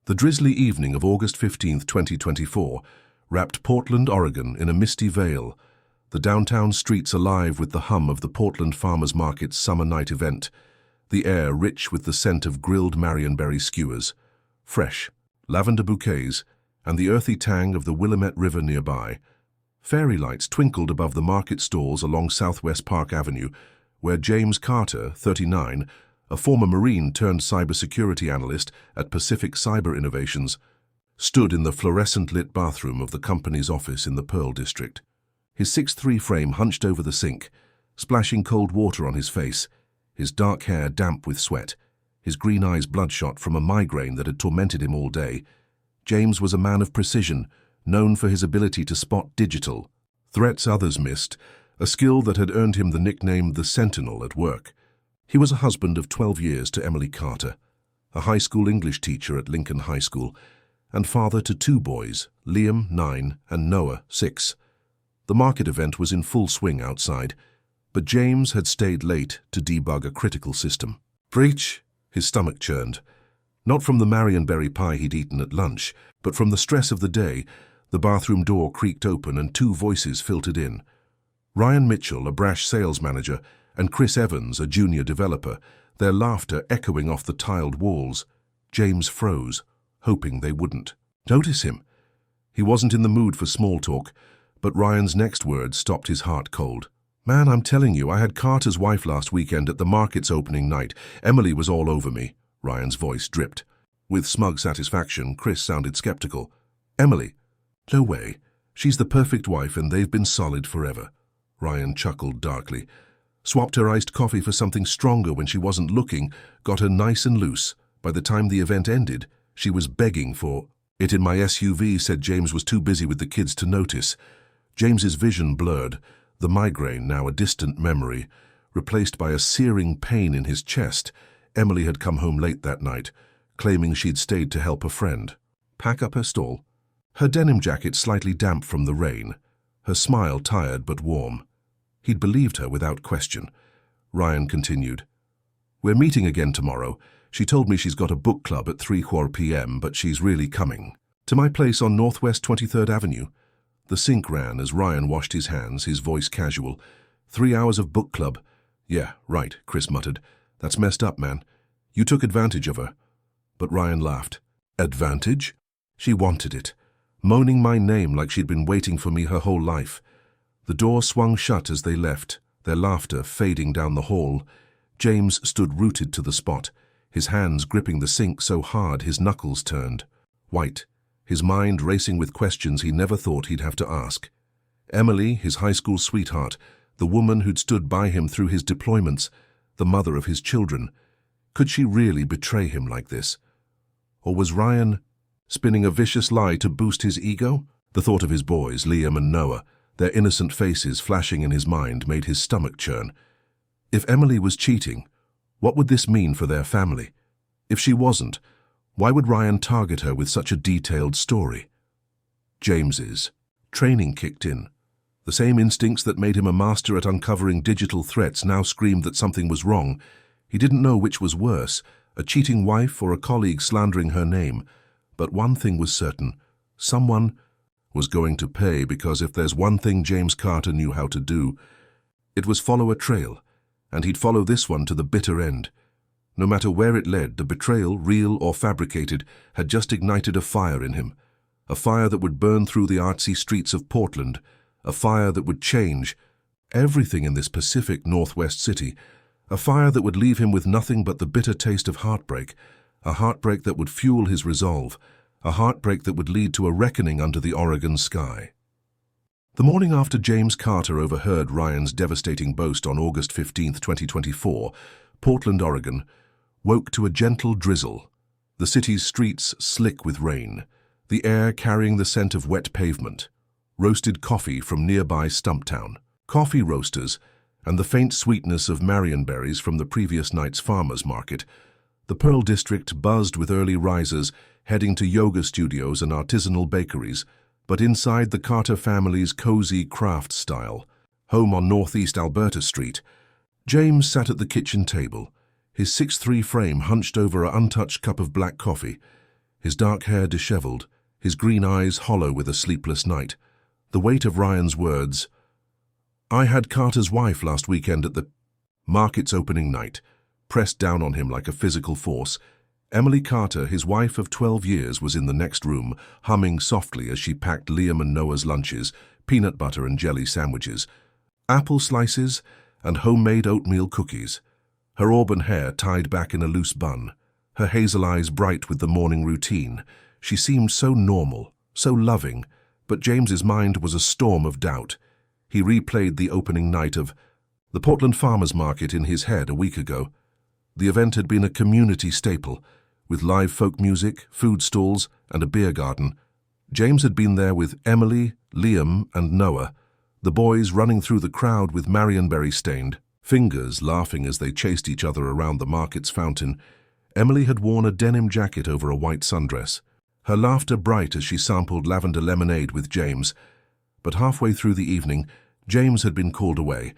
The drizzly evening of August 15, 2024, wrapped Portland, Oregon in a misty veil, the downtown streets alive with the hum of the Portland Farmers Market's summer night event, the air rich with the scent of grilled marionberry skewers, fresh, lavender bouquets, and the earthy tang of the Willamette River nearby. Fairy lights twinkled above the market stalls along Southwest Park Avenue, where James Carter, 39, a former Marine turned cybersecurity analyst at Pacific Cyber Innovations, stood in the fluorescent-lit bathroom of the company's office in the Pearl District. His 6'3" frame hunched over the sink, splashing cold water on his face, his dark hair damp with sweat, his green eyes bloodshot from a migraine that had tormented him all day. James was a man of precision, known for his ability to spot digital threats others missed, a skill that had earned him the nickname the Sentinel at work. He was a husband of 12 years to Emily Carter, a high school English teacher at Lincoln High School, and father to 2 boys, Liam, 9, and Noah, 6. The market event was in full swing outside, but James had stayed late to debug a critical system. Preach! His stomach churned. Not from the marionberry pie he'd eaten at lunch, but from the stress of the day. The bathroom door creaked open and 2 voices filtered in. Ryan Mitchell, a brash sales manager, and Chris Evans, a junior developer, their laughter echoing off the tiled walls. James froze, hoping they wouldn't notice him. He wasn't in the mood for small talk, but Ryan's next words stopped his heart cold. "Man, I'm telling you, I had Carter's wife last weekend at the market's opening night. Emily was all over me." Ryan's voice dripped. With smug satisfaction, Chris sounded skeptical. "Emily? No way. She's the perfect wife and they've been solid forever." Ryan chuckled darkly. "Swapped her iced coffee for something stronger when she wasn't looking, got her nice and loose. By the time the event ended, she was begging for it in my SUV," said James was too busy with the kids to notice. James's vision blurred, the migraine now a distant memory, replaced by a searing pain in his chest. Emily had come home late that night, claiming she'd stayed to help a friend pack up her stall. Her denim jacket slightly damp from the rain, her smile tired but warm. He'd believed her without question. Ryan continued, "We're meeting again tomorrow. She told me she's got a book club at 3:15 p.m., but she's really coming to my place on Northwest 23rd Avenue. The sink ran as Ryan washed his hands, his voice casual. 3 hours of book club. "Yeah, right," Chris muttered. "That's messed up, man. You took advantage of her." But Ryan laughed. "Advantage?" She wanted it, moaning my name like she'd been waiting for me her whole life. The door swung shut as they left, their laughter fading down the hall. James stood rooted to the spot, his hands gripping the sink so hard his knuckles turned white, his mind racing with questions he never thought he'd have to ask. Emily, his high school sweetheart, the woman who'd stood by him through his deployments, the mother of his children. Could she really betray him like this? Or was Ryan spinning a vicious lie to boost his ego? The thought of his boys, Liam and Noah, their innocent faces flashing in his mind, made his stomach churn. If Emily was cheating, what would this mean for their family? If she wasn't, why would Ryan target her with such a detailed story? James's training kicked in. The same instincts that made him a master at uncovering digital threats now screamed that something was wrong. He didn't know which was worse, a cheating wife or a colleague slandering her name. But one thing was certain: someone was going to pay, because if there's one thing James Carter knew how to do, it was follow a trail, and he'd follow this one to the bitter end. No matter where it led, the betrayal, real or fabricated, had just ignited a fire in him, a fire that would burn through the artsy streets of Portland, a fire that would change everything in this Pacific Northwest city, a fire that would leave him with nothing but the bitter taste of heartbreak, a heartbreak that would fuel his resolve, a heartbreak that would lead to a reckoning under the Oregon sky. The morning after James Carter overheard Ryan's devastating boast on August 15, 2024, Portland, Oregon, woke to a gentle drizzle, the city's streets slick with rain, the air carrying the scent of wet pavement, roasted coffee from nearby Stumptown, coffee roasters, and the faint sweetness of marionberries from the previous night's farmers market. The Pearl District buzzed with early risers heading to yoga studios and artisanal bakeries, but inside the Carter family's cozy craft style, home on Northeast Alberta Street, James sat at the kitchen table, his 6'3" frame hunched over an untouched cup of black coffee. his dark hair disheveled, his green eyes hollow with a sleepless night. The weight of Ryan's words, "I had Carter's wife last weekend at the market's opening night," pressed down on him like a physical force. Emily Carter, his wife of 12 years, was in the next room, humming softly as she packed Liam and Noah's lunches, peanut butter and jelly sandwiches, apple slices, and homemade oatmeal cookies. Her auburn hair tied back in a loose bun, her hazel eyes bright with the morning routine. She seemed so normal, so loving, but James's mind was a storm of doubt. He replayed the opening night of the Portland Farmers Market in his head a week ago. The event had been a community staple, with live folk music, food stalls, and a beer garden. James had been there with Emily, Liam, and Noah, the boys running through the crowd with marionberry-stained fingers laughing as they chased each other around the market's fountain. Emily had worn a denim jacket over a white sundress, her laughter bright as she sampled lavender lemonade with James. But halfway through the evening, James had been called away.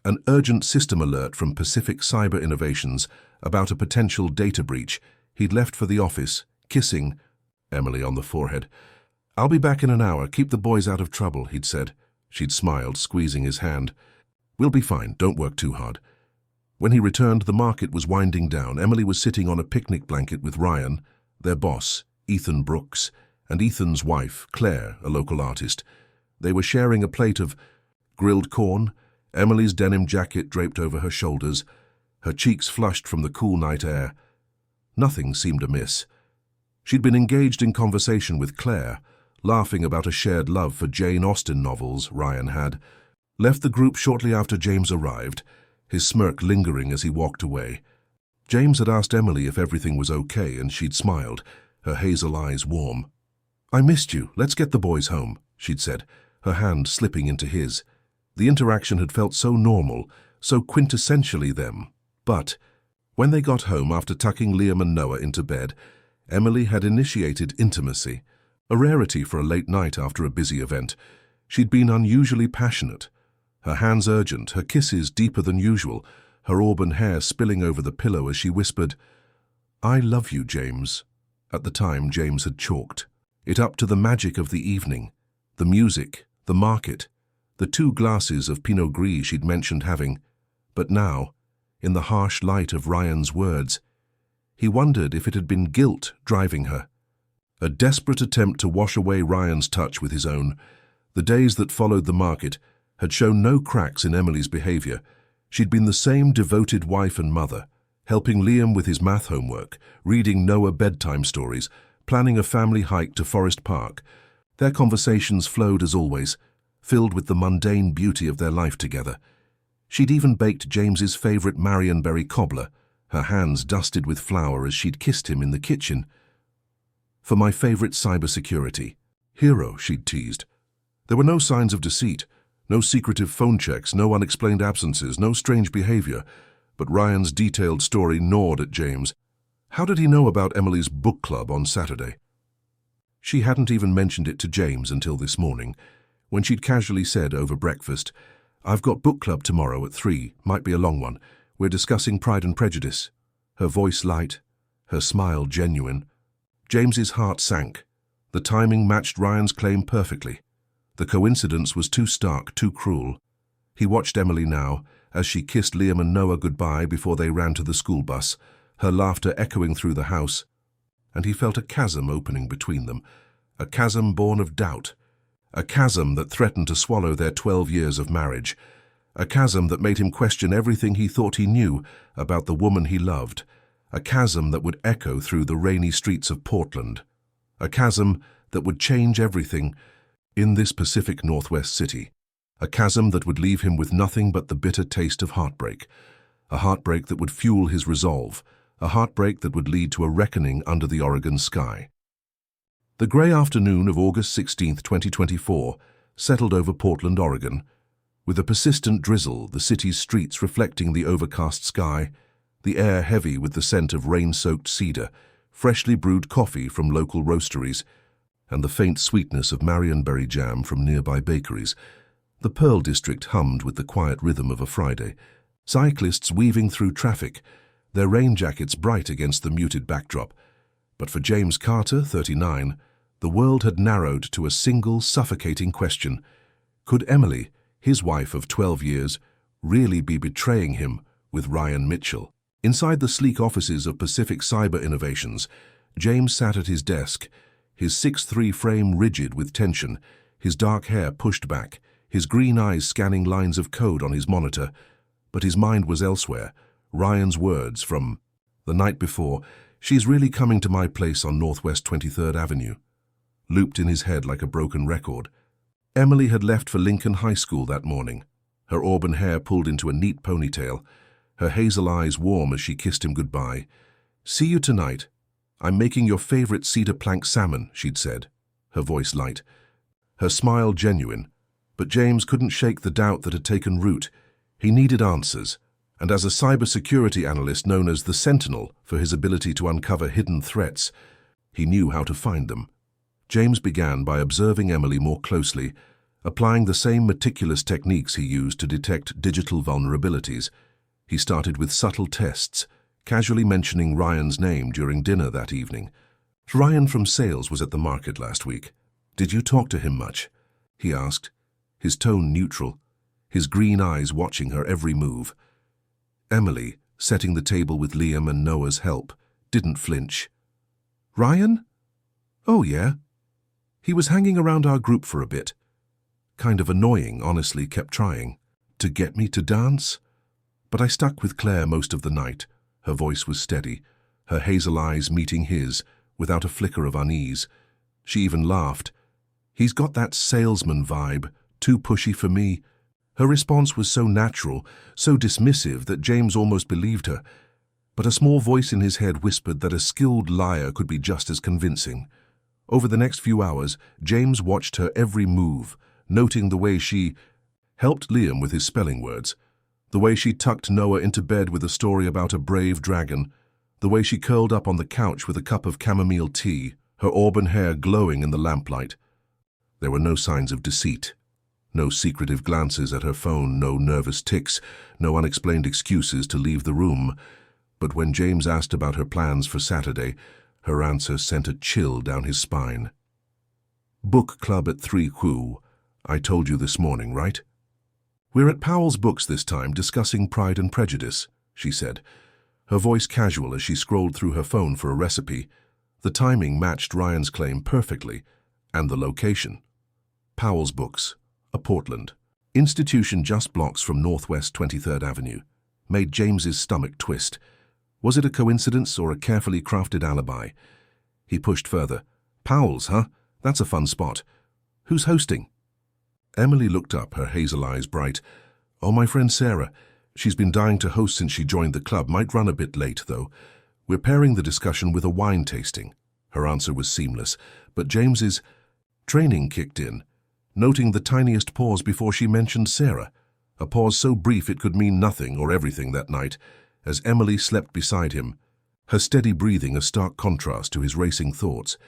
An urgent system alert from Pacific Cyber Innovations about a potential data breach. He'd left for the office, kissing Emily on the forehead. "I'll be back in an hour. Keep the boys out of trouble," he'd said. She'd smiled, squeezing his hand. "We'll be fine. Don't work too hard." When he returned, the market was winding down. Emily was sitting on a picnic blanket with Ryan, their boss, Ethan Brooks, and Ethan's wife, Claire, a local artist. They were sharing a plate of grilled corn, Emily's denim jacket draped over her shoulders, her cheeks flushed from the cool night air. Nothing seemed amiss. She'd been engaged in conversation with Claire, laughing about a shared love for Jane Austen novels Ryan had. Left the group shortly after James arrived, his smirk lingering as he walked away. James had asked Emily if everything was okay, and she'd smiled, her hazel eyes warm. "I missed you. Let's get the boys home," she'd said, her hand slipping into his. The interaction had felt so normal, so quintessentially them. But when they got home after tucking Liam and Noah into bed, Emily had initiated intimacy, a rarity for a late night after a busy event. She'd been unusually passionate, her hands urgent, her kisses deeper than usual, her auburn hair spilling over the pillow as she whispered, "I love you, James." At the time, James had chalked it up to the magic of the evening, the music, the market, the 2 glasses of Pinot Gris she'd mentioned having. But now, in the harsh light of Ryan's words, he wondered if it had been guilt driving her. A desperate attempt to wash away Ryan's touch with his own. The days that followed the market had shown no cracks in Emily's behavior. She'd been the same devoted wife and mother, helping Liam with his math homework, reading Noah bedtime stories, planning a family hike to Forest Park. Their conversations flowed as always, filled with the mundane beauty of their life together. She'd even baked James's favorite marionberry cobbler, her hands dusted with flour as she'd kissed him in the kitchen. "For my favorite cybersecurity hero," she'd teased. There were no signs of deceit, no secretive phone checks, no unexplained absences, no strange behavior. But Ryan's detailed story gnawed at James. How did he know about Emily's book club on Saturday? She hadn't even mentioned it to James until this morning, when she'd casually said over breakfast, "I've got book club tomorrow at 3, might be a long one. We're discussing Pride and Prejudice." Her voice light, her smile genuine. James's heart sank. The timing matched Ryan's claim perfectly. The coincidence was too stark, too cruel. He watched Emily now, as she kissed Liam and Noah goodbye before they ran to the school bus, her laughter echoing through the house, and he felt a chasm opening between them, a chasm born of doubt, a chasm that threatened to swallow their 12 years of marriage, a chasm that made him question everything he thought he knew about the woman he loved, a chasm that would echo through the rainy streets of Portland, a chasm that would change everything in this Pacific Northwest city, a chasm that would leave him with nothing but the bitter taste of heartbreak, a heartbreak that would fuel his resolve, a heartbreak that would lead to a reckoning under the Oregon sky. The grey afternoon of August 16, 2024, settled over Portland, Oregon. With a persistent drizzle, the city's streets reflecting the overcast sky, the air heavy with the scent of rain-soaked cedar, freshly brewed coffee from local roasteries, and the faint sweetness of marionberry jam from nearby bakeries. The Pearl District hummed with the quiet rhythm of a Friday. Cyclists weaving through traffic, their rain jackets bright against the muted backdrop. But for James Carter, 39, the world had narrowed to a single suffocating question. Could Emily, his wife of 12 years, really be betraying him with Ryan Mitchell? Inside the sleek offices of Pacific Cyber Innovations, James sat at his desk, his 6'3" frame rigid with tension, his dark hair pushed back, his green eyes scanning lines of code on his monitor. But his mind was elsewhere. Ryan's words from the night before, "She's really coming to my place on Northwest 23rd Avenue," looped in his head like a broken record. Emily had left for Lincoln High School that morning, her auburn hair pulled into a neat ponytail, her hazel eyes warm as she kissed him goodbye. "See you tonight. I'm making your favorite cedar plank salmon," she'd said, her voice light, her smile genuine. But James couldn't shake the doubt that had taken root. He needed answers, and as a cybersecurity analyst known as the Sentinel for his ability to uncover hidden threats, he knew how to find them. James began by observing Emily more closely, applying the same meticulous techniques he used to detect digital vulnerabilities. He started with subtle tests, casually mentioning Ryan's name during dinner that evening. "Ryan from sales was at the market last week. Did you talk to him much?" he asked, his tone neutral, his green eyes watching her every move. Emily, setting the table with Liam and Noah's help, didn't flinch. "Ryan? Oh, yeah. He was hanging around our group for a bit. Kind of annoying, honestly, kept trying to get me to dance. But I stuck with Claire most of the night." Her voice was steady, her hazel eyes meeting his, without a flicker of unease. She even laughed. "He's got that salesman vibe, too pushy for me." Her response was so natural, so dismissive that James almost believed her. But a small voice in his head whispered that a skilled liar could be just as convincing. Over the next few hours, James watched her every move, noting the way she helped Liam with his spelling words, the way she tucked Noah into bed with a story about a brave dragon, the way she curled up on the couch with a cup of chamomile tea, her auburn hair glowing in the lamplight. There were no signs of deceit. No secretive glances at her phone, no nervous tics, no unexplained excuses to leave the room. But when James asked about her plans for Saturday, her answer sent a chill down his spine. "Book club at 3 Q. I told you this morning, right?" "We're at Powell's Books this time, discussing Pride and Prejudice," she said, her voice casual as she scrolled through her phone for a recipe. The timing matched Ryan's claim perfectly, and the location. Powell's Books, a Portland institution just blocks from Northwest 23rd Avenue, made James's stomach twist. Was it a coincidence or a carefully crafted alibi? He pushed further. "Powell's, huh? That's a fun spot. Who's hosting?" Emily looked up, her hazel eyes bright. "Oh, my friend Sarah. She's been dying to host since she joined the club. Might run a bit late, though. We're pairing the discussion with a wine tasting." Her answer was seamless, but James's training kicked in, noting the tiniest pause before she mentioned Sarah, a pause so brief it could mean nothing or everything that night, as Emily slept beside him, her steady breathing a stark contrast to his racing thoughts.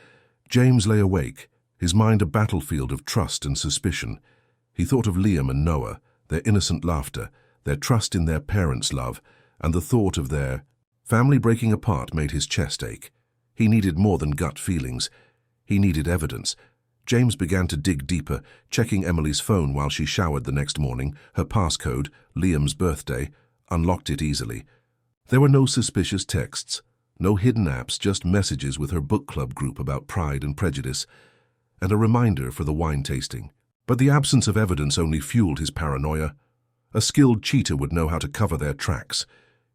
James lay awake, his mind a battlefield of trust and suspicion. He thought of Liam and Noah, their innocent laughter, their trust in their parents' love, and the thought of their family breaking apart made his chest ache. He needed more than gut feelings. He needed evidence. James began to dig deeper, checking Emily's phone while she showered the next morning. Her passcode, Liam's birthday, unlocked it easily. There were no suspicious texts, no hidden apps, just messages with her book club group about Pride and Prejudice, and a reminder for the wine tasting. But the absence of evidence only fueled his paranoia. A skilled cheater would know how to cover their tracks.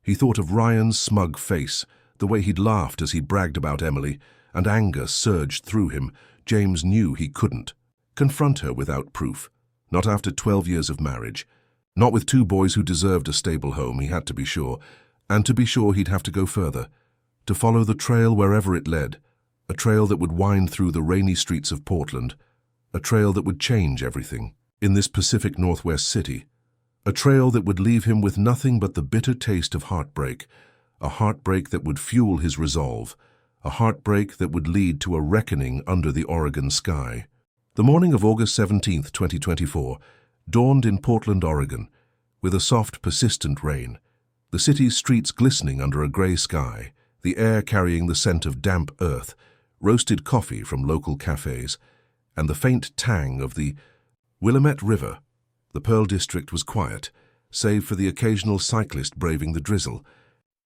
He thought of Ryan's smug face, the way he'd laughed as he bragged about Emily, and anger surged through him. James knew he couldn't confront her without proof. Not after 12 years of marriage. Not with 2 boys who deserved a stable home, he had to be sure. And to be sure, he'd have to go further. To follow the trail wherever it led. A trail that would wind through the rainy streets of Portland. A trail that would change everything in this Pacific Northwest city. A trail that would leave him with nothing but the bitter taste of heartbreak. A heartbreak that would fuel his resolve. A heartbreak that would lead to a reckoning under the Oregon sky. The morning of August 17th, 2024, dawned in Portland, Oregon, with a soft, persistent rain. The city's streets glistening under a gray sky, the air carrying the scent of damp earth, roasted coffee from local cafes, and the faint tang of the Willamette River. The Pearl District was quiet, save for the occasional cyclist braving the drizzle,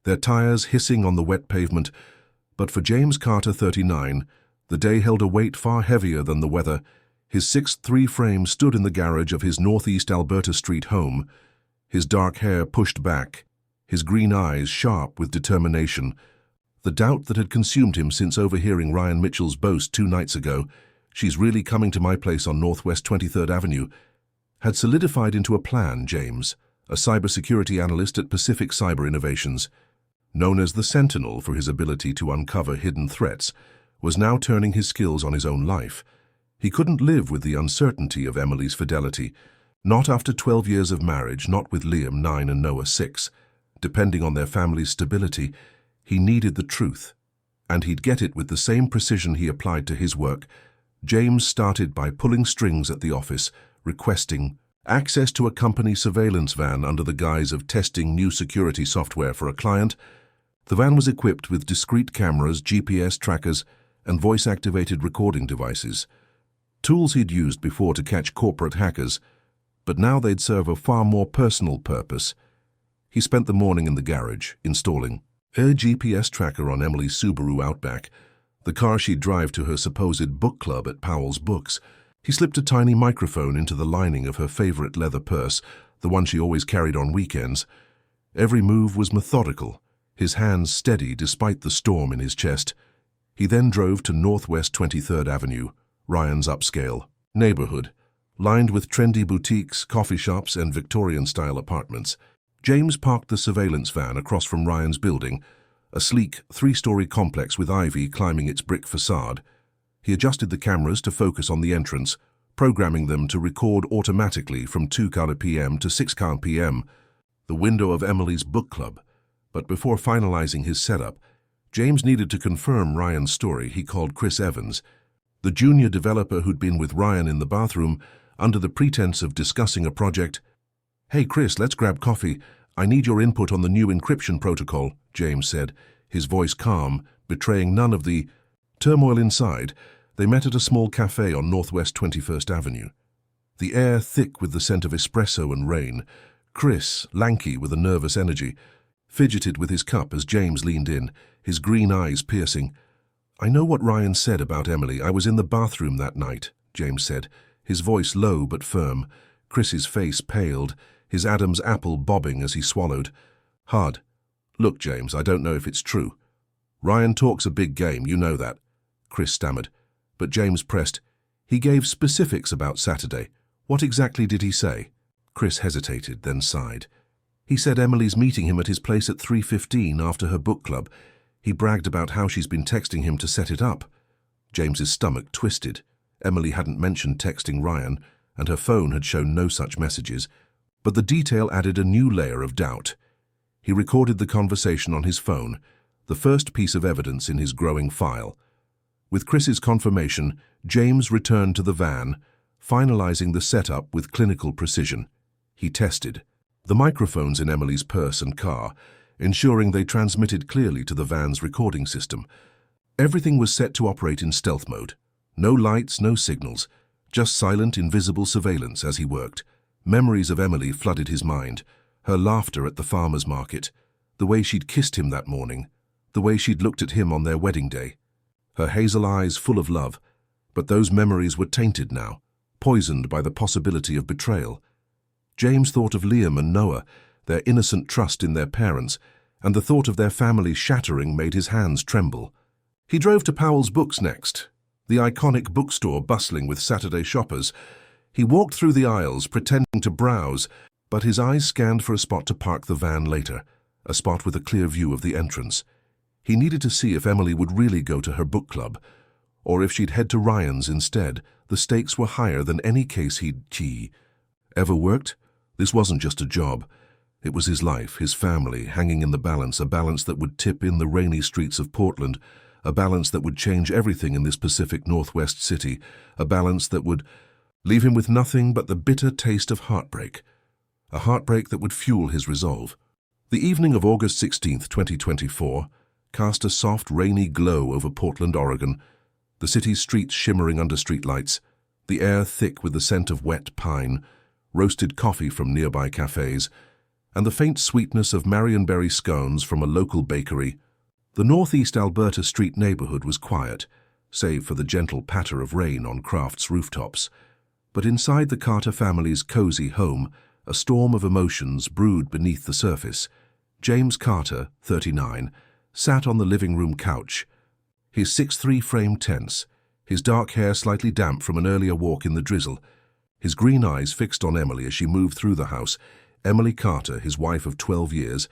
their tires hissing on the wet pavement. But for James Carter, 39, the day held a weight far heavier than the weather. His 6'3" frame stood in the garage of his northeast Alberta Street home, his dark hair pushed back, his green eyes sharp with determination. The doubt that had consumed him since overhearing Ryan Mitchell's boast 2 nights ago, "She's really coming to my place on Northwest 23rd Avenue, had solidified into a plan. James, a cybersecurity analyst at Pacific Cyber Innovations, known as the Sentinel for his ability to uncover hidden threats, was now turning his skills on his own life. He couldn't live with the uncertainty of Emily's fidelity, not after 12 years of marriage, not with Liam, 9, and Noah, 6. Depending on their family's stability, he needed the truth, and he'd get it with the same precision he applied to his work. James started by pulling strings at the office, requesting access to a company surveillance van under the guise of testing new security software for a client. The van was equipped with discrete cameras, GPS trackers, and voice-activated recording devices, tools he'd used before to catch corporate hackers, but now they'd serve a far more personal purpose. He spent the morning in the garage, installing a GPS tracker on Emily's Subaru Outback, the car she'd drive to her supposed book club at Powell's Books. He slipped a tiny microphone into the lining of her favorite leather purse, the one she always carried on weekends. Every move was methodical, his hands steady despite the storm in his chest. He then drove to Northwest 23rd Avenue, Ryan's upscale neighborhood, lined with trendy boutiques, coffee shops, and Victorian-style apartments. James parked the surveillance van across from Ryan's building, a sleek 3-story complex with ivy climbing its brick facade. He adjusted the cameras to focus on the entrance, programming them to record automatically from 2 p.m. to 6 p.m., the window of Emily's book club. But before finalizing his setup, James needed to confirm Ryan's story. He called Chris Evans, the junior developer who'd been with Ryan in the bathroom under the pretense of discussing a project. "Hey Chris, let's grab coffee. I need your input on the new encryption protocol," James said, his voice calm, betraying none of the turmoil inside. They met at a small cafe on Northwest 21st Avenue, the air thick with the scent of espresso and rain. Chris, lanky with a nervous energy, fidgeted with his cup as James leaned in, his green eyes piercing. "I know what Ryan said about Emily. I was in the bathroom that night," James said, his voice low but firm. Chris's face paled, his Adam's apple bobbing as he swallowed hard. "Look, James, I don't know if it's true. Ryan talks a big game, you know that," Chris stammered. But James pressed. "He gave specifics about Saturday. What exactly did he say?" Chris hesitated, then sighed. "He said Emily's meeting him at his place at 3:15 after her book club. He bragged about how she's been texting him to set it up." James's stomach twisted. Emily hadn't mentioned texting Ryan, and her phone had shown no such messages. But the detail added a new layer of doubt. He recorded the conversation on his phone, the first piece of evidence in his growing file. With Chris's confirmation, James returned to the van, finalizing the setup with clinical precision. He tested the microphones in Emily's purse and car, ensuring they transmitted clearly to the van's recording system. Everything was set to operate in stealth mode. No lights, no signals, just silent, invisible surveillance as he worked. Memories of Emily flooded his mind, her laughter at the farmer's market, the way she'd kissed him that morning, the way she'd looked at him on their wedding day. Her hazel eyes full of love, but those memories were tainted now, poisoned by the possibility of betrayal. James thought of Liam and Noah, their innocent trust in their parents, and the thought of their family shattering made his hands tremble. He drove to Powell's Books next, the iconic bookstore bustling with Saturday shoppers. He walked through the aisles, pretending to browse, but his eyes scanned for a spot to park the van later, a spot with a clear view of the entrance. He needed to see if Emily would really go to her book club, or if she'd head to Ryan's instead. The stakes were higher than any case he'd ever worked. This wasn't just a job. It was his life, his family, hanging in the balance, a balance that would tip in the rainy streets of Portland, a balance that would change everything in this Pacific Northwest city, a balance that would leave him with nothing but the bitter taste of heartbreak, a heartbreak that would fuel his resolve. The evening of August 16th, 2024, cast a soft, rainy glow over Portland, Oregon, the city's streets shimmering under streetlights, the air thick with the scent of wet pine, roasted coffee from nearby cafes, and the faint sweetness of Marionberry scones from a local bakery. The northeast Alberta street neighborhood was quiet, save for the gentle patter of rain on Kraft's rooftops. But inside the Carter family's cozy home, a storm of emotions brewed beneath the surface. James Carter, 39, sat on the living room couch, his 6'3" frame tense, his dark hair slightly damp from an earlier walk in the drizzle, his green eyes fixed on Emily as she moved through the house. Emily Carter, his wife of 12 years,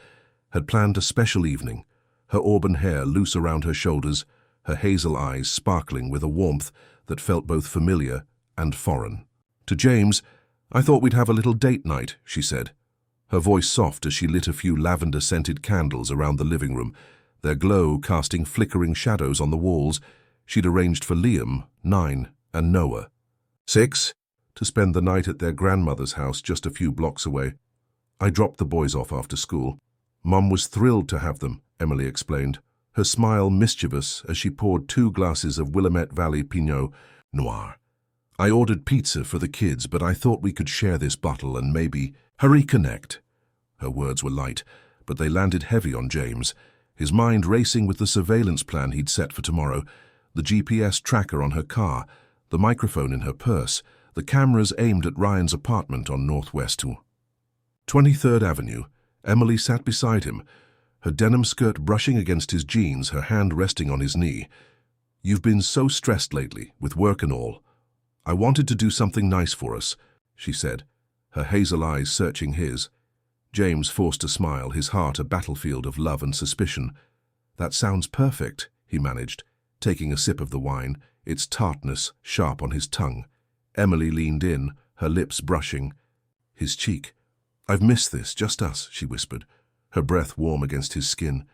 had planned a special evening, her auburn hair loose around her shoulders, her hazel eyes sparkling with a warmth that felt both familiar and foreign. To James, "I thought we'd have a little date night," she said, her voice soft as she lit a few lavender-scented candles around the living room, their glow casting flickering shadows on the walls. She'd arranged for Liam, 9, and Noah, 6, to spend the night at their grandmother's house just a few blocks away. "I dropped the boys off after school. Mum was thrilled to have them," Emily explained, her smile mischievous as she poured 2 glasses of Willamette Valley Pinot Noir. "I ordered pizza for the kids, but I thought we could share this bottle and maybe reconnect." Her words were light, but they landed heavy on James, his mind racing with the surveillance plan he'd set for tomorrow, the GPS tracker on her car, the microphone in her purse, the cameras aimed at Ryan's apartment on Northwest 23rd Avenue. Emily sat beside him, her denim skirt brushing against his jeans, her hand resting on his knee. "You've been so stressed lately, with work and all. I wanted to do something nice for us," she said, her hazel eyes searching his. James forced a smile, his heart a battlefield of love and suspicion. "That sounds perfect," he managed, taking a sip of the wine, its tartness sharp on his tongue. Emily leaned in, her lips brushing his cheek. "I've missed this, just us," she whispered, her breath warm against his skin.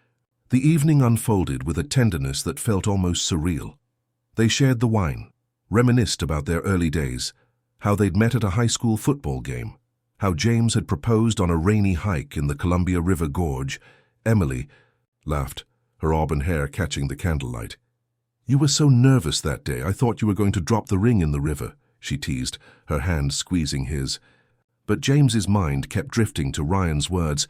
The evening unfolded with a tenderness that felt almost surreal. They shared the wine, reminisced about their early days, how they'd met at a high school football game, how James had proposed on a rainy hike in the Columbia River Gorge. Emily laughed, her auburn hair catching the candlelight. "You were so nervous that day, I thought you were going to drop the ring in the river," she teased, her hand squeezing his. But James's mind kept drifting to Ryan's words.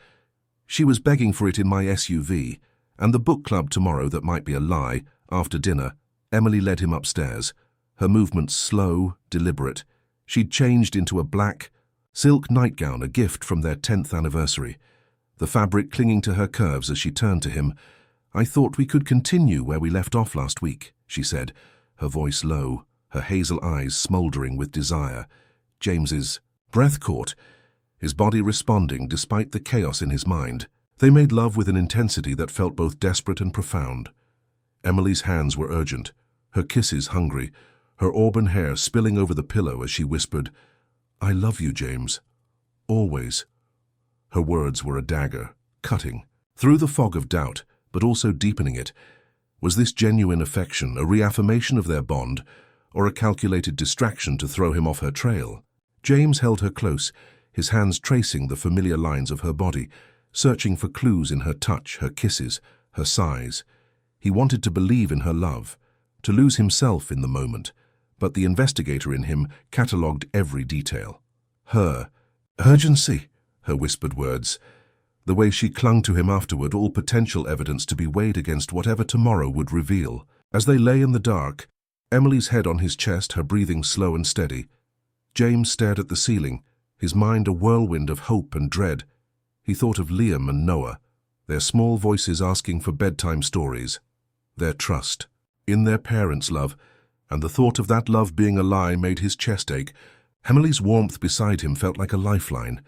"She was begging for it in my SUV, and the book club tomorrow that might be a lie." After dinner, Emily led him upstairs, her movements slow, deliberate. She'd changed into a black silk nightgown, a gift from their 10th anniversary, the fabric clinging to her curves as she turned to him. "I thought we could continue where we left off last week," she said, her voice low, her hazel eyes smoldering with desire. James's breath caught, his body responding despite the chaos in his mind. They made love with an intensity that felt both desperate and profound. Emily's hands were urgent, her kisses hungry, her auburn hair spilling over the pillow as she whispered, "I love you, James. Always." Her words were a dagger, cutting through the fog of doubt, but also deepening it. Was this genuine affection a reaffirmation of their bond, or a calculated distraction to throw him off her trail? James held her close, his hands tracing the familiar lines of her body, searching for clues in her touch, her kisses, her sighs. He wanted to believe in her love, to lose himself in the moment, but the investigator in him catalogued every detail. Her urgency, her whispered words, the way she clung to him afterward, all potential evidence to be weighed against whatever tomorrow would reveal. As they lay in the dark, Emily's head on his chest, her breathing slow and steady, James stared at the ceiling, his mind a whirlwind of hope and dread. He thought of Liam and Noah, their small voices asking for bedtime stories, their trust in their parents' love, and the thought of that love being a lie made his chest ache. Emily's warmth beside him felt like a lifeline,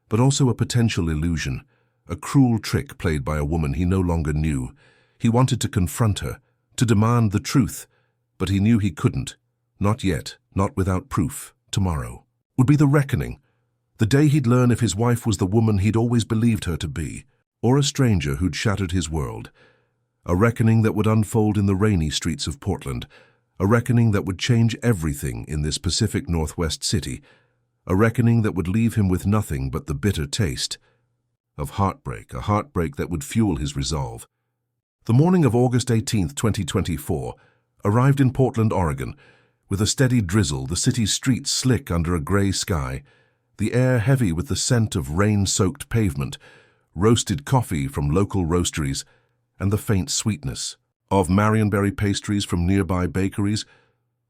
but also a potential illusion, a cruel trick played by a woman he no longer knew. He wanted to confront her, to demand the truth, but he knew he couldn't. Not yet, not without proof. Tomorrow would be the reckoning, the day he'd learn if his wife was the woman he'd always believed her to be, or a stranger who'd shattered his world. A reckoning that would unfold in the rainy streets of Portland, a reckoning that would change everything in this Pacific Northwest city, a reckoning that would leave him with nothing but the bitter taste of heartbreak, a heartbreak that would fuel his resolve. The morning of August 18, 2024, arrived in Portland, Oregon. With a steady drizzle, the city's streets slick under a gray sky, the air heavy with the scent of rain-soaked pavement, roasted coffee from local roasteries, and the faint sweetness of Marionberry pastries from nearby bakeries.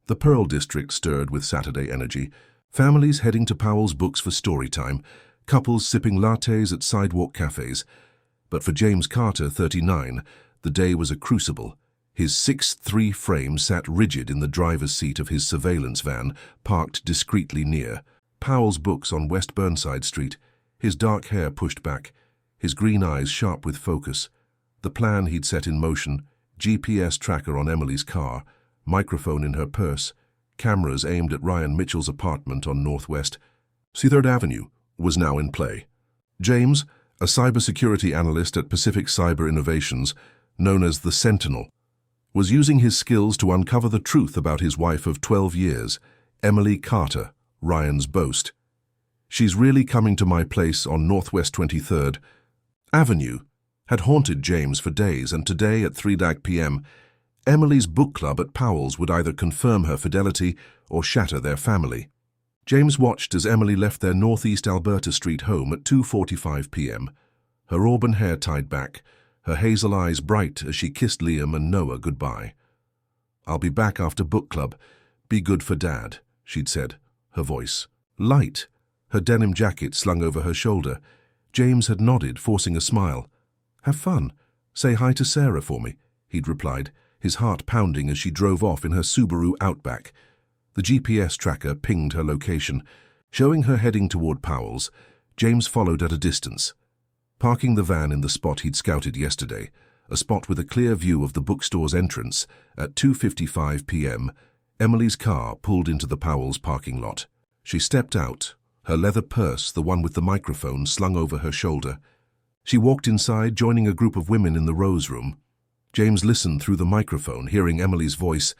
The Pearl District stirred with Saturday energy, families heading to Powell's Books for story time, couples sipping lattes at sidewalk cafes. But for James Carter, 39, the day was a crucible. His 6'3" frame sat rigid in the driver's seat of his surveillance van, parked discreetly near Powell's Books on West Burnside Street, his dark hair pushed back, his green eyes sharp with focus. The plan he'd set in motion, GPS tracker on Emily's car, microphone in her purse, cameras aimed at Ryan Mitchell's apartment on Northwest 3rd Avenue, was now in play. James, a cybersecurity analyst at Pacific Cyber Innovations, known as the Sentinel, was using his skills to uncover the truth about his wife of 12 years, Emily Carter, Ryan's boast. "She's really coming to my place on Northwest 23rd Avenue," had haunted James for days, and today at 3 p.m., Emily's book club at Powell's would either confirm her fidelity or shatter their family. James watched as Emily left their Northeast Alberta Street home at 2:45 p.m., her auburn hair tied back, her hazel eyes bright as she kissed Liam and Noah goodbye. "I'll be back after book club. Be good for Dad," she'd said, her voice light, her denim jacket slung over her shoulder. James had nodded, forcing a smile. "Have fun. Say hi to Sarah for me," he'd replied, his heart pounding as she drove off in her Subaru Outback. The GPS tracker pinged her location. Showing her heading toward Powell's, James followed at a distance. Parking the van in the spot he'd scouted yesterday, a spot with a clear view of the bookstore's entrance, at 2:55 p.m., Emily's car pulled into the Powell's parking lot. She stepped out, her leather purse, the one with the microphone, slung over her shoulder. She walked inside, joining a group of women in the Rose Room. James listened through the microphone, hearing Emily's voice.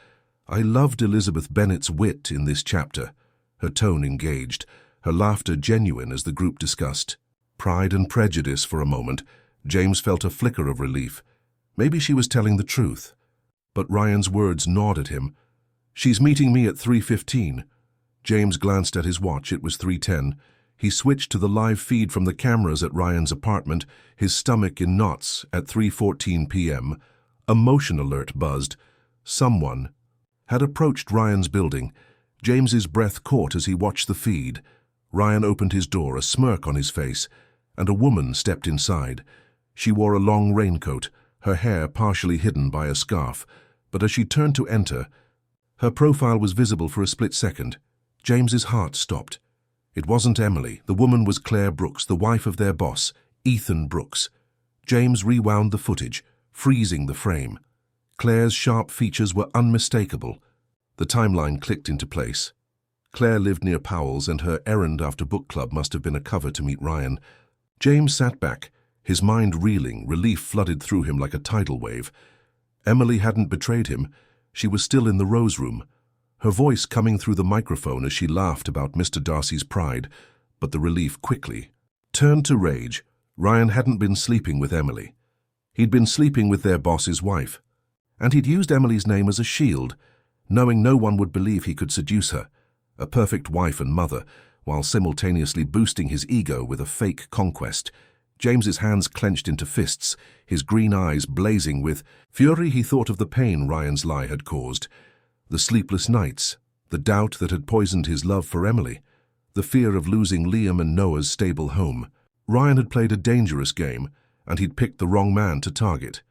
"I loved Elizabeth Bennet's wit in this chapter," her tone engaged, her laughter genuine as the group discussed Pride and Prejudice. For a moment, James felt a flicker of relief. Maybe she was telling the truth. But Ryan's words gnawed at him. "She's meeting me at 3:15. James glanced at his watch. It was 3:10. He switched to the live feed from the cameras at Ryan's apartment, his stomach in knots. At 3:14 p.m., a motion alert buzzed. Someone had approached Ryan's building. James's breath caught as he watched the feed. Ryan opened his door, a smirk on his face, and a woman stepped inside. She wore a long raincoat, her hair partially hidden by a scarf, but as she turned to enter, her profile was visible for a split second. James's heart stopped. It wasn't Emily. The woman was Claire Brooks, the wife of their boss, Ethan Brooks. James rewound the footage, freezing the frame. Claire's sharp features were unmistakable. The timeline clicked into place. Claire lived near Powell's, and her errand after book club must have been a cover to meet Ryan. James sat back, his mind reeling. Relief flooded through him like a tidal wave. Emily hadn't betrayed him. She was still in the Rose Room, her voice coming through the microphone as she laughed about Mr. Darcy's pride. But the relief quickly turned to rage. Ryan hadn't been sleeping with Emily. He'd been sleeping with their boss's wife. And he'd used Emily's name as a shield, knowing no one would believe he could seduce her, a perfect wife and mother, while simultaneously boosting his ego with a fake conquest. James's hands clenched into fists, his green eyes blazing with fury. He thought of the pain Ryan's lie had caused, the sleepless nights, the doubt that had poisoned his love for Emily, the fear of losing Liam and Noah's stable home. Ryan had played a dangerous game, and he'd picked the wrong man to target.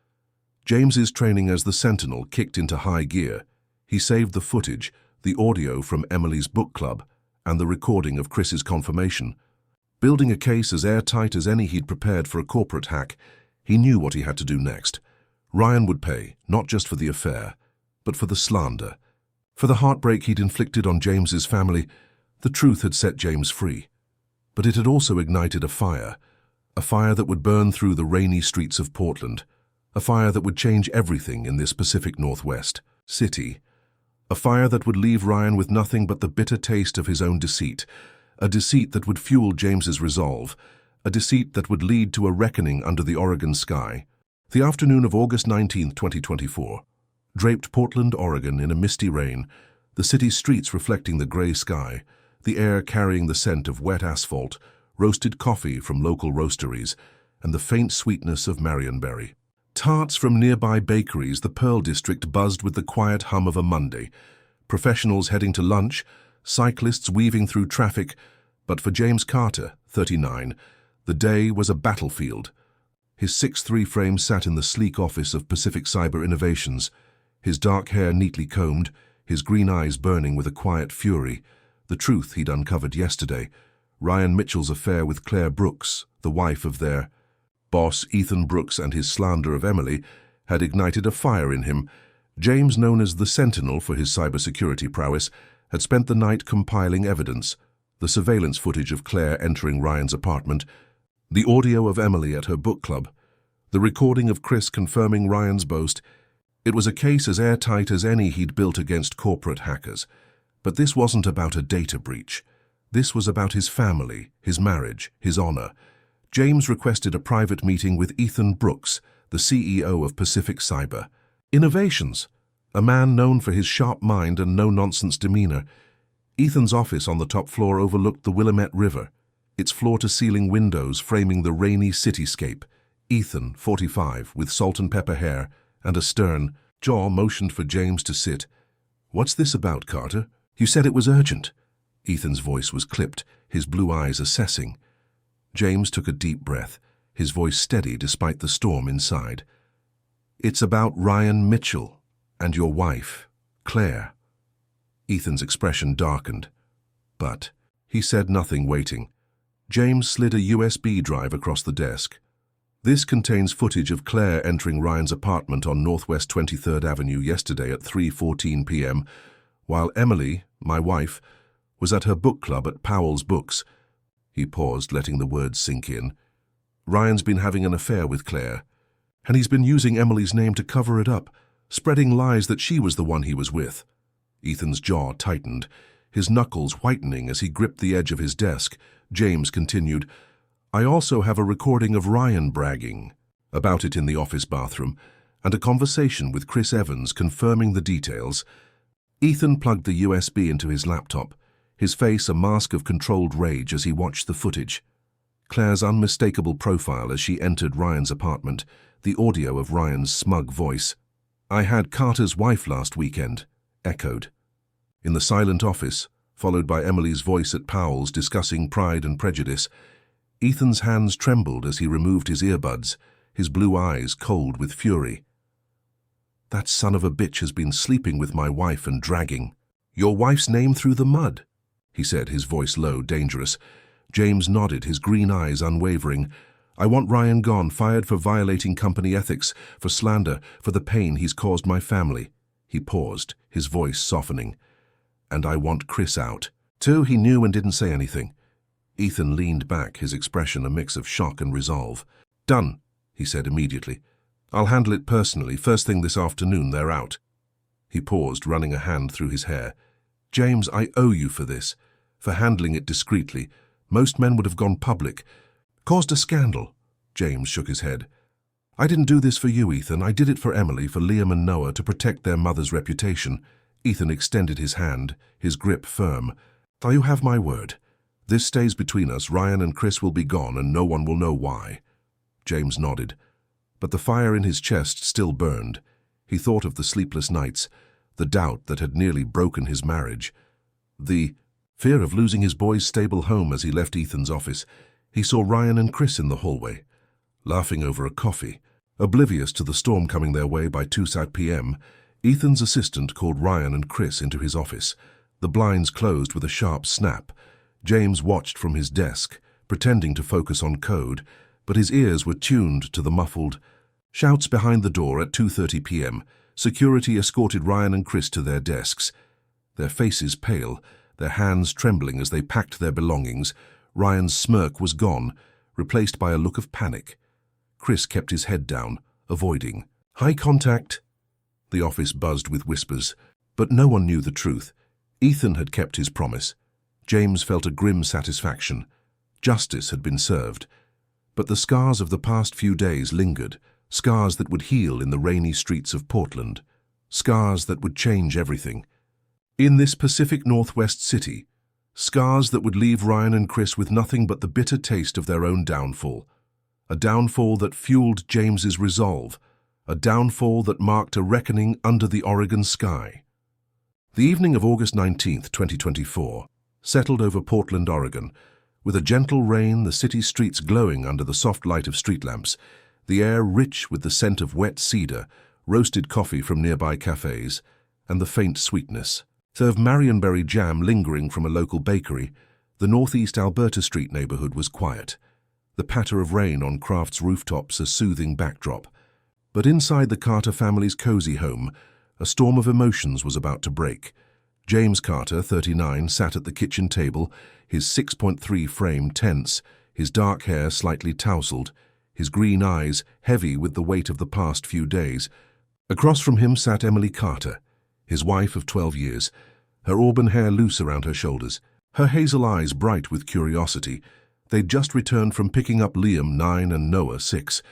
James's training as the Sentinel kicked into high gear. He saved the footage, the audio from Emily's book club, and the recording of Chris's confirmation. Building a case as airtight as any he'd prepared for a corporate hack, he knew what he had to do next. Ryan would pay, not just for the affair, but for the slander, for the heartbreak he'd inflicted on James's family. The truth had set James free, but it had also ignited a fire that would burn through the rainy streets of Portland, a fire that would change everything in this Pacific Northwest city, a fire that would leave Ryan with nothing but the bitter taste of his own deceit, a deceit that would fuel James's resolve, a deceit that would lead to a reckoning under the Oregon sky. The afternoon of August 19, 2024, draped Portland, Oregon in a misty rain, the city's streets reflecting the gray sky, the air carrying the scent of wet asphalt, roasted coffee from local roasteries, and the faint sweetness of Marionberry. Tarts from nearby bakeries, the Pearl District buzzed with the quiet hum of a Monday. Professionals heading to lunch, cyclists weaving through traffic, but for James Carter, 39, the day was a battlefield. His 6'3" frame sat in the sleek office of Pacific Cyber Innovations, his dark hair neatly combed, his green eyes burning with a quiet fury. The truth he'd uncovered yesterday, Ryan Mitchell's affair with Claire Brooks, the wife of their boss Ethan Brooks, and his slander of Emily, had ignited a fire in him. James, known as the Sentinel for his cybersecurity prowess, had spent the night compiling evidence, the surveillance footage of Claire entering Ryan's apartment, the audio of Emily at her book club, the recording of Chris confirming Ryan's boast. It was a case as airtight as any he'd built against corporate hackers. But this wasn't about a data breach. This was about his family, his marriage, his honor. James requested a private meeting with Ethan Brooks, the CEO of Pacific Cyber Innovations, a man known for his sharp mind and no-nonsense demeanor. Ethan's office on the top floor overlooked the Willamette River, its floor-to-ceiling windows framing the rainy cityscape. Ethan, 45, with salt and pepper hair and a stern jaw, motioned for James to sit. "What's this about, Carter? You said it was urgent." Ethan's voice was clipped, his blue eyes assessing. James took a deep breath, his voice steady despite the storm inside. "It's about Ryan Mitchell and your wife, Claire." Ethan's expression darkened. "But," he said, nothing, waiting. James slid a USB drive across the desk. "This contains footage of Claire entering Ryan's apartment on Northwest 23rd Avenue yesterday at 3:14 p.m., while Emily, my wife, was at her book club at Powell's Books." He paused, letting the words sink in. "Ryan's been having an affair with Claire, and he's been using Emily's name to cover it up, spreading lies that she was the one he was with." Ethan's jaw tightened, his knuckles whitening as he gripped the edge of his desk. James continued, "I also have a recording of Ryan bragging about it in the office bathroom, and a conversation with Chris Evans confirming the details." Ethan plugged the USB into his laptop, his face a mask of controlled rage as he watched the footage. Claire's unmistakable profile as she entered Ryan's apartment, the audio of Ryan's smug voice. "I had Carter's wife last weekend," echoed. In the silent office, followed by Emily's voice at Powell's discussing Pride and Prejudice, Ethan's hands trembled as he removed his earbuds, his blue eyes cold with fury. "That son of a bitch has been sleeping with my wife and dragging your wife's name through the mud," he said, his voice low, dangerous. James nodded, his green eyes unwavering. "I want Ryan gone, fired for violating company ethics, for slander, for the pain he's caused my family." He paused, his voice softening. "And I want Chris out, too." He knew and didn't say anything. Ethan leaned back, his expression a mix of shock and resolve. "Done," he said immediately. "I'll handle it personally. First thing this afternoon, they're out." He paused, running a hand through his hair. "James, I owe you for this, for handling it discreetly. Most men would have gone public, caused a scandal." James shook his head. "I didn't do this for you, Ethan. I did it for Emily, for Liam and Noah, to protect their mother's reputation." Ethan extended his hand, his grip firm. "You have my word. This stays between us. Ryan and Chris will be gone, and no one will know why." James nodded, but the fire in his chest still burned. He thought of the sleepless nights, the doubt that had nearly broken his marriage, the fear of losing his boy's stable home. As he left Ethan's office, he saw Ryan and Chris in the hallway, laughing over a coffee. Oblivious to the storm coming their way by 2 p.m., Ethan's assistant called Ryan and Chris into his office. The blinds closed with a sharp snap. James watched from his desk, pretending to focus on code, but his ears were tuned to the muffled shouts behind the door. At 2:30 p.m., security escorted Ryan and Chris to their desks, their faces pale, their hands trembling as they packed their belongings. Ryan's smirk was gone, replaced by a look of panic. Chris kept his head down, avoiding eye contact. The office buzzed with whispers, but no one knew the truth. Ethan had kept his promise. James felt a grim satisfaction. Justice had been served. But the scars of the past few days lingered, Scars that would heal in the rainy streets of Portland. Scars that would change everything. In this Pacific Northwest city, scars that would leave Ryan and Chris with nothing but the bitter taste of their own downfall. A downfall that fueled James's resolve. A downfall that marked a reckoning under the Oregon sky. The evening of August 19th, 2024, settled over Portland, Oregon. With a gentle rain, the city's streets glowing under the soft light of street lamps, the air rich with the scent of wet cedar, roasted coffee from nearby cafes, and the faint sweetness of Marionberry jam lingering from a local bakery, the northeast Alberta Street neighborhood was quiet. The patter of rain on Kraft's rooftops a soothing backdrop. But inside the Carter family's cozy home, a storm of emotions was about to break. James Carter, 39, sat at the kitchen table, his 6.3 frame tense, his dark hair slightly tousled, his green eyes heavy with the weight of the past few days. Across from him sat Emily Carter, his wife of 12 years, her auburn hair loose around her shoulders, her hazel eyes bright with curiosity. They'd just returned from picking up Liam, 9, and Noah, 6,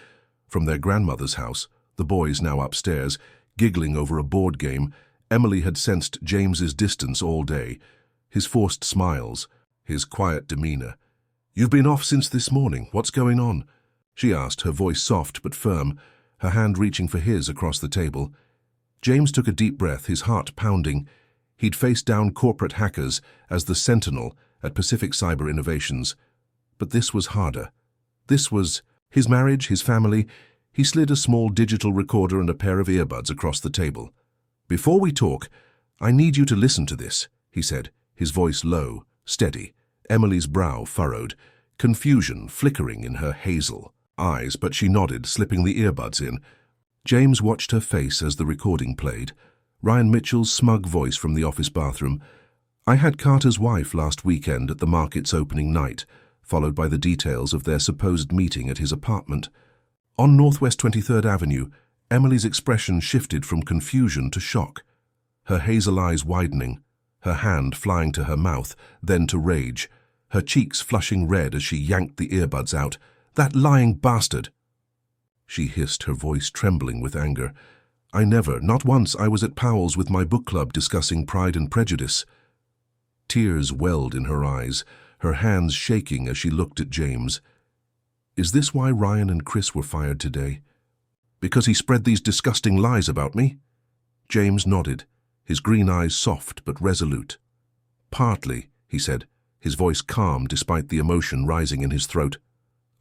from their grandmother's house, the boys now upstairs, giggling over a board game. Emily had sensed James's distance all day, his forced smiles, his quiet demeanor. "You've been off since this morning. What's going on?" she asked, her voice soft but firm, her hand reaching for his across the table. James took a deep breath, his heart pounding. He'd faced down corporate hackers as the sentinel at Pacific Cyber Innovations. But this was harder. This was his marriage, his family. He slid a small digital recorder and a pair of earbuds across the table. "Before we talk, I need you to listen to this," he said, his voice low, steady. Emily's brow furrowed, confusion flickering in her hazel eyes, but she nodded, slipping the earbuds in. James watched her face as the recording played. Ryan Mitchell's smug voice from the office bathroom. "I had Carter's wife last weekend at the market's opening night," followed by the details of their supposed meeting at his apartment. On Northwest 23rd Avenue, Emily's expression shifted from confusion to shock, her hazel eyes widening, her hand flying to her mouth, then to rage, her cheeks flushing red as she yanked the earbuds out. "That lying bastard!" she hissed, her voice trembling with anger. "I never, not once, I was at Powell's with my book club discussing Pride and Prejudice." Tears welled in her eyes, her hands shaking as she looked at James. "Is this why Ryan and Chris were fired today? Because he spread these disgusting lies about me?" James nodded, his green eyes soft but resolute. "Partly," he said, his voice calm despite the emotion rising in his throat.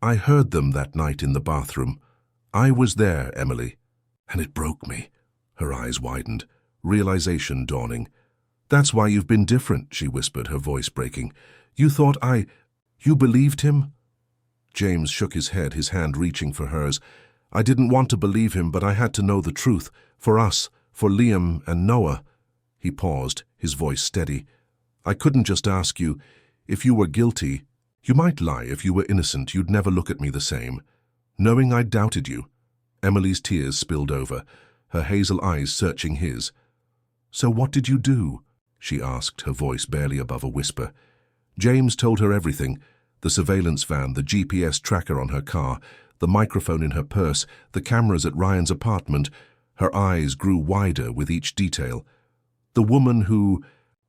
"I heard them that night in the bathroom. I was there, Emily. And it broke me." Her eyes widened, realization dawning. "That's why you've been different," she whispered, her voice breaking. "You thought you believed him?" James shook his head, his hand reaching for hers. "I didn't want to believe him, but I had to know the truth. For us, for Liam and Noah." He paused, his voice steady. "I couldn't just ask you, if you were guilty. You might lie. If you were innocent, you'd never look at me the same. Knowing I doubted you." Emily's tears spilled over, her hazel eyes searching his. "So what did you do?" she asked, her voice barely above a whisper. James told her everything. The surveillance van, the GPS tracker on her car, the microphone in her purse, the cameras at Ryan's apartment. Her eyes grew wider with each detail. "The woman who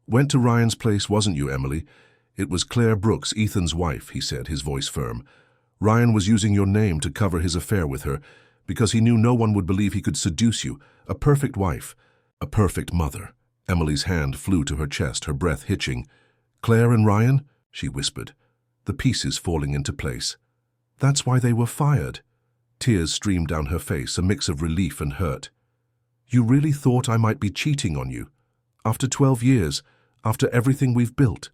went to Ryan's place wasn't you, Emily. It was Claire Brooks, Ethan's wife," he said, his voice firm. "Ryan was using your name to cover his affair with her, because he knew no one would believe he could seduce you. A perfect wife, a perfect mother." Emily's hand flew to her chest, her breath hitching. "Claire and Ryan?" she whispered, the pieces falling into place. "That's why they were fired." Tears streamed down her face, a mix of relief and hurt. "You really thought I might be cheating on you? After 12 years, after everything we've built?"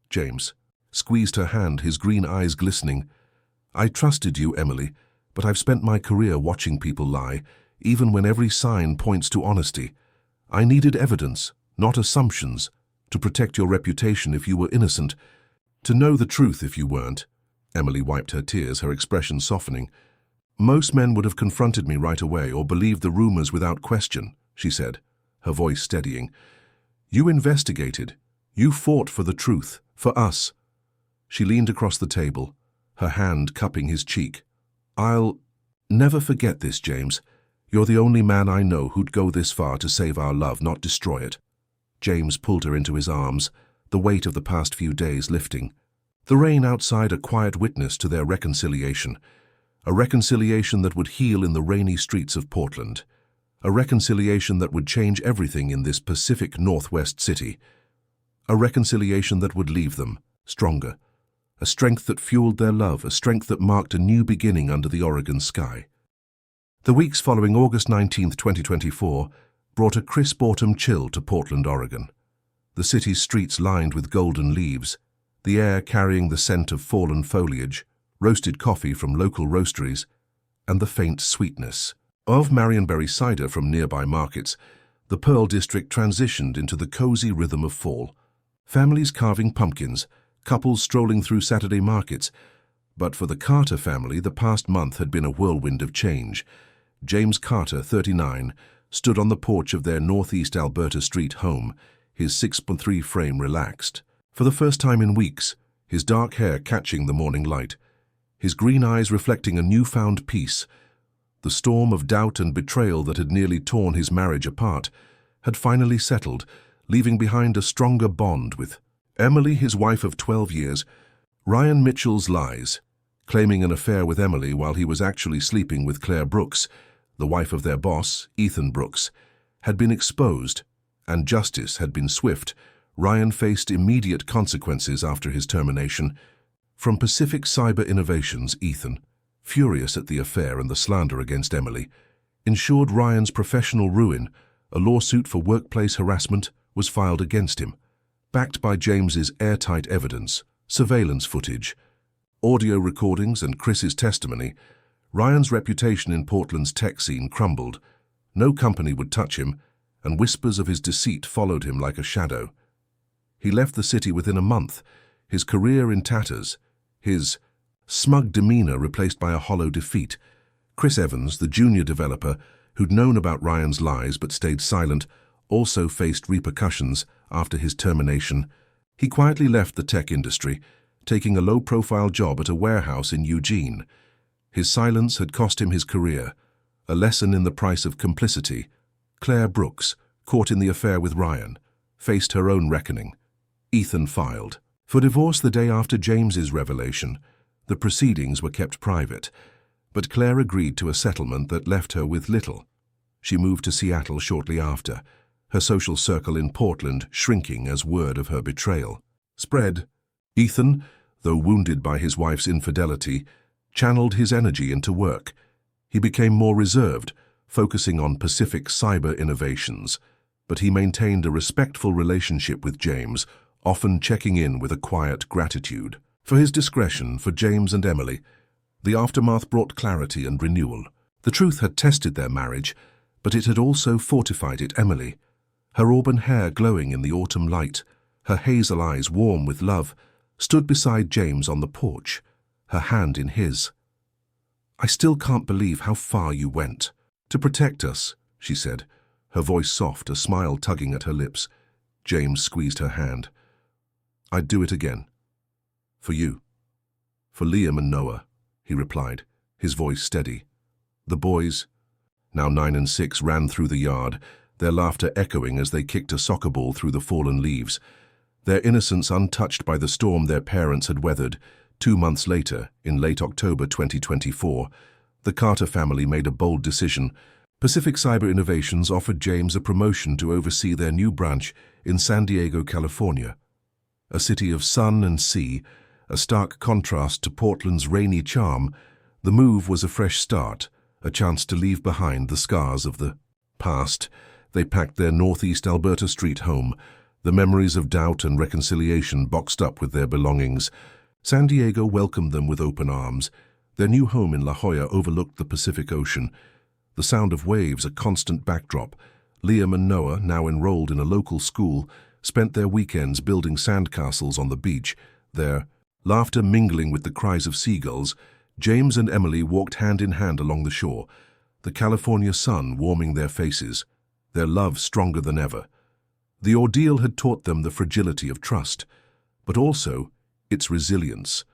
James squeezed her hand, his green eyes glistening. "I trusted you, Emily, but I've spent my career watching people lie, even when every sign points to honesty. I needed evidence, not assumptions, to protect your reputation if you were innocent, to know the truth if you weren't." Emily wiped her tears, her expression softening. "Most men would have confronted me right away or believed the rumors without question," she said, her voice steadying. "You investigated. You fought for the truth, for us." She leaned across the table, her hand cupping his cheek. Never forget this, James. You're the only man I know who'd go this far to save our love, not destroy it. James pulled her into his arms, the weight of the past few days lifting. The rain outside a quiet witness to their reconciliation. A reconciliation that would heal in the rainy streets of Portland. A reconciliation that would change everything in this Pacific Northwest city. A reconciliation that would leave them stronger. A strength that fueled their love, a strength that marked a new beginning under the Oregon sky. The weeks following August 19, 2024, brought a crisp autumn chill to Portland, Oregon. The city's streets lined with golden leaves, the air carrying the scent of fallen foliage, roasted coffee from local roasteries, and the faint sweetness of Marionberry cider from nearby markets. The Pearl District transitioned into the cozy rhythm of fall. Families carving pumpkins, couples strolling through Saturday markets. But for the Carter family, the past month had been a whirlwind of change. James Carter, 39, stood on the porch of their northeast Alberta Street home, his 6'3" frame relaxed. For the first time in weeks, his dark hair catching the morning light, his green eyes reflecting a newfound peace. The storm of doubt and betrayal that had nearly torn his marriage apart had finally settled, leaving behind a stronger bond with Emily, his wife of 12 years. Ryan Mitchell's lies, claiming an affair with Emily while he was actually sleeping with Claire Brooks, the wife of their boss, Ethan Brooks, had been exposed, and justice had been swift. Ryan faced immediate consequences after his termination. From Pacific Cyber Innovations, Ethan, furious at the affair and the slander against Emily, ensured Ryan's professional ruin. A lawsuit for workplace harassment was filed against him, backed by James's airtight evidence, surveillance footage, audio recordings, and Chris's testimony. Ryan's reputation in Portland's tech scene crumbled. No company would touch him, and whispers of his deceit followed him like a shadow. He left the city within a month, his career in tatters, his smug demeanor replaced by a hollow defeat. Chris Evans, the junior developer, who'd known about Ryan's lies but stayed silent, also faced repercussions after his termination. He quietly left the tech industry, taking a low-profile job at a warehouse in Eugene. His silence had cost him his career, a lesson in the price of complicity. Claire Brooks, caught in the affair with Ryan, faced her own reckoning. Ethan filed for divorce the day after James's revelation. The proceedings were kept private, but Claire agreed to a settlement that left her with little. She moved to Seattle shortly after, her social circle in Portland shrinking as word of her betrayal spread. Ethan, though wounded by his wife's infidelity, channeled his energy into work. He became more reserved, focusing on Pacific Cyber Innovations, but he maintained a respectful relationship with James, often checking in with a quiet gratitude for his discretion for James and Emily. The aftermath brought clarity and renewal. The truth had tested their marriage, but it had also fortified it. Emily, her auburn hair glowing in the autumn light, her hazel eyes warm with love, stood beside James on the porch, her hand in his. "I still can't believe how far you went to protect us," she said, her voice soft, a smile tugging at her lips. James squeezed her hand. "I'd do it again. For you. For Liam and Noah," he replied, his voice steady. The boys, now 9 and 6, ran through the yard, their laughter echoing as they kicked a soccer ball through the fallen leaves, their innocence untouched by the storm their parents had weathered. 2 months later, in late October 2024, the Carter family made a bold decision. Pacific Cyber Innovations offered James a promotion to oversee their new branch in San Diego, California. A city of sun and sea, a stark contrast to Portland's rainy charm. The move was a fresh start, a chance to leave behind the scars of the past. They packed their northeast Alberta Street home, the memories of doubt and reconciliation boxed up with their belongings. San Diego welcomed them with open arms. Their new home in La Jolla overlooked the Pacific Ocean, the sound of waves a constant backdrop. Liam and Noah, now enrolled in a local school, spent their weekends building sandcastles on the beach, their laughter mingling with the cries of seagulls. James and Emily walked hand in hand along the shore, the California sun warming their faces, their love stronger than ever. The ordeal had taught them the fragility of trust, but also its resilience,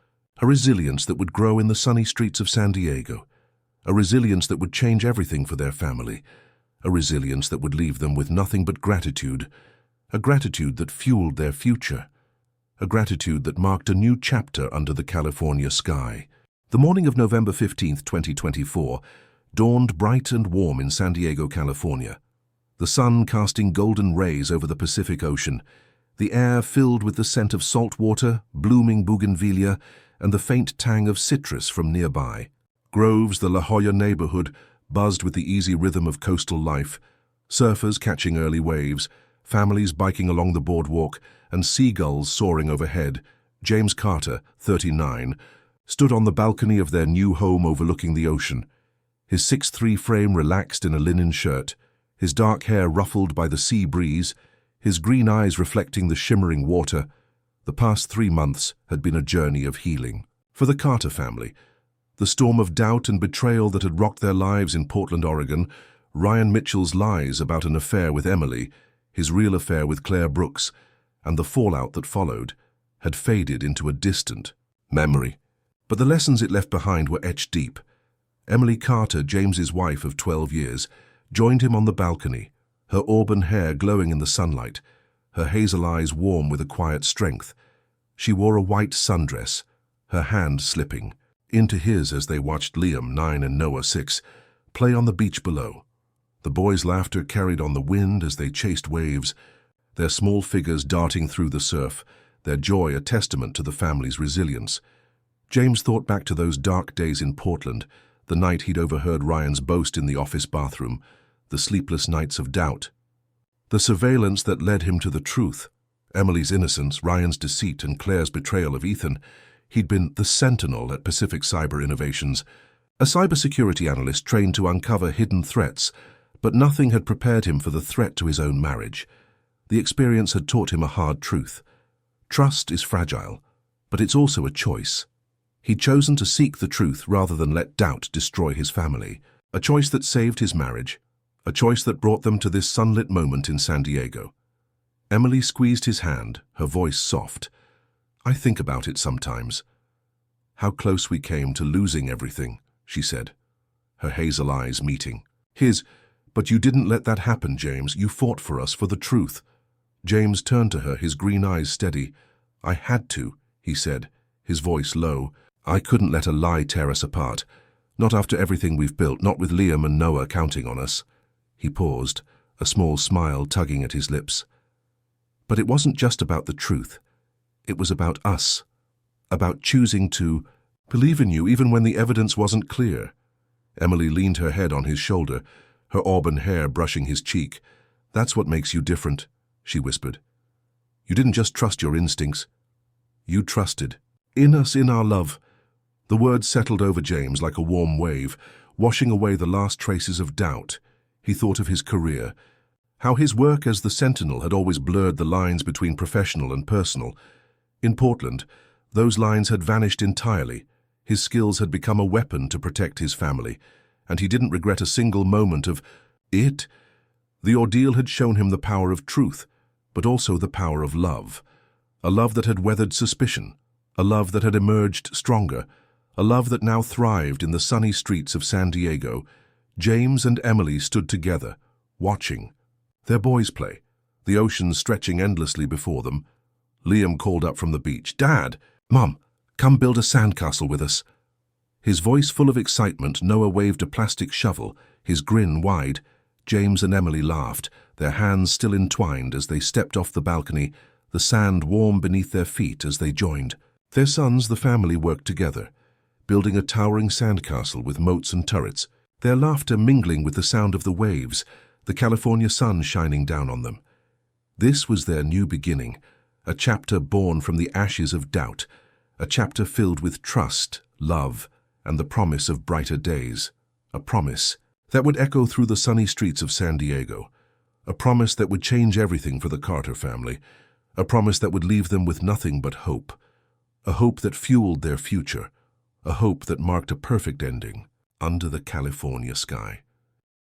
a resilience that would grow in the sunny streets of San Diego. a resilience that would change everything for their family, a resilience that would leave them with nothing but gratitude, a gratitude that fueled their future, a gratitude that marked a new chapter under the California sky. The morning of November 15, 2024, dawned bright and warm in San Diego, California. The sun casting golden rays over the Pacific Ocean, the air filled with the scent of salt water, blooming bougainvillea, and the faint tang of citrus from nearby. Groves, the La Jolla neighborhood, buzzed with the easy rhythm of coastal life, surfers catching early waves, families biking along the boardwalk, and seagulls soaring overhead. James Carter, 39, stood on the balcony of their new home overlooking the ocean. His 6'3" frame relaxed in a linen shirt, his dark hair ruffled by the sea breeze, his green eyes reflecting the shimmering water. The past 3 months had been a journey of healing. For the Carter family, the storm of doubt and betrayal that had rocked their lives in Portland, Oregon, Ryan Mitchell's lies about an affair with Emily, his real affair with Claire Brooks, and the fallout that followed, had faded into a distant memory. But the lessons it left behind were etched deep. Emily Carter, James's wife of 12 years, joined him on the balcony, her auburn hair glowing in the sunlight, her hazel eyes warm with a quiet strength. She wore a white sundress, her hand slipping into his as they watched Liam, 9, and Noah, 6, play on the beach below. The boys' laughter carried on the wind as they chased waves, their small figures darting through the surf, their joy a testament to the family's resilience. James thought back to those dark days in Portland, the night he'd overheard Ryan's boast in the office bathroom, the sleepless nights of doubt, the surveillance that led him to the truth, Emily's innocence, Ryan's deceit, and Claire's betrayal of Ethan. He'd been the sentinel at Pacific Cyber Innovations, a cybersecurity analyst trained to uncover hidden threats, but nothing had prepared him for the threat to his own marriage. The experience had taught him a hard truth. Trust is fragile, but it's also a choice. He'd chosen to seek the truth rather than let doubt destroy his family, a choice that saved his marriage, a choice that brought them to this sunlit moment in San Diego. Emily squeezed his hand, her voice soft. "I think about it sometimes. How close we came to losing everything," she said, her hazel eyes meeting his. "But you didn't let that happen, James. You fought for us, for the truth." James turned to her, his green eyes steady. "I had to," he said, his voice low. "I couldn't let a lie tear us apart. Not after everything we've built, not with Liam and Noah counting on us." He paused, a small smile tugging at his lips. "But it wasn't just about the truth. It was about us, about choosing to believe in you even when the evidence wasn't clear." Emily leaned her head on his shoulder, her auburn hair brushing his cheek. "That's what makes you different," she whispered. "You didn't just trust your instincts. You trusted in us, in our love." The words settled over James like a warm wave, washing away the last traces of doubt. He thought of his career, how his work as the sentinel had always blurred the lines between professional and personal. In Portland, those lines had vanished entirely. His skills had become a weapon to protect his family, and he didn't regret a single moment of it. The ordeal had shown him the power of truth, but also the power of love. A love that had weathered suspicion, a love that had emerged stronger, a love that now thrived in the sunny streets of San Diego. James and Emily stood together, watching their boys play, the ocean stretching endlessly before them. Liam called up from the beach, "Dad, Mom, come build a sandcastle with us." His voice full of excitement, Noah waved a plastic shovel, his grin wide. James and Emily laughed, their hands still entwined as they stepped off the balcony, the sand warm beneath their feet as they joined. Their sons, the family, worked together, building a towering sandcastle with moats and turrets, their laughter mingling with the sound of the waves, the California sun shining down on them. This was their new beginning, a chapter born from the ashes of doubt, a chapter filled with trust, love, and the promise of brighter days. A promise that would echo through the sunny streets of San Diego, a promise that would change everything for the Carter family, a promise that would leave them with nothing but hope, a hope that fueled their future, a hope that marked a perfect ending under the California sky.